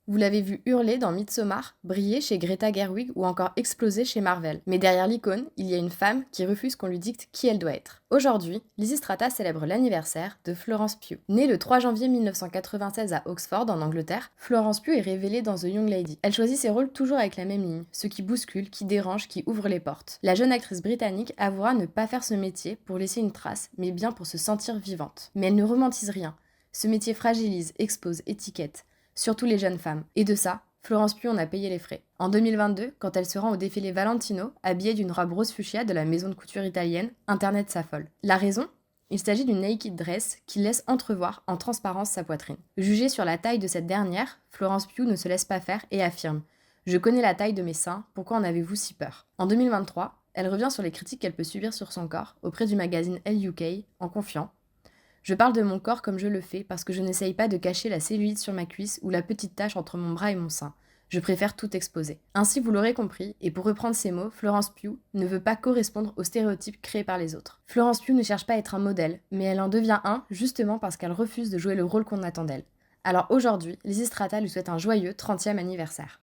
Vous l'avez vu hurler dans Midsommar, briller chez Greta Gerwig ou encore exploser chez Marvel. Mais derrière l'icône, il y a une femme qui refuse qu'on lui dicte qui elle doit être. Aujourd'hui, Lysistrata célèbre l'anniversaire de Florence Pugh. Née le 3 janvier 1996 à Oxford, en Angleterre, Florence Pugh est révélée dans The Young Lady. Elle choisit ses rôles toujours avec la même ligne, ceux qui bousculent, qui dérangent, qui ouvrent les portes. La jeune actrice britannique avouera ne pas faire ce métier pour laisser une trace, mais bien pour se sentir vivante. Mais elle ne romantise rien. Ce métier fragilise, expose, étiquette. Surtout les jeunes femmes. Et de ça, Florence Pugh en a payé les frais. En 2022, quand elle se rend au défilé Valentino, habillée d'une robe rose fuchsia de la maison de couture italienne, Internet s'affole. La raison ? Il s'agit d'une naked dress qui laisse entrevoir en transparence sa poitrine. Jugée sur la taille de cette dernière, Florence Pugh ne se laisse pas faire et affirme « Je connais la taille de mes seins, pourquoi en avez-vous si peur ?» En 2023, elle revient sur les critiques qu'elle peut subir sur son corps auprès du magazine Elle UK en confiant je parle de mon corps comme je le fais parce que je n'essaye pas de cacher la cellulite sur ma cuisse ou la petite tache entre mon bras et mon sein. Je préfère tout exposer. Ainsi, vous l'aurez compris, et pour reprendre ces mots, Florence Pugh ne veut pas correspondre aux stéréotypes créés par les autres. Florence Pugh ne cherche pas à être un modèle, mais elle en devient un justement parce qu'elle refuse de jouer le rôle qu'on attend d'elle. Alors aujourd'hui, Lysistrata lui souhaite un joyeux 30e anniversaire.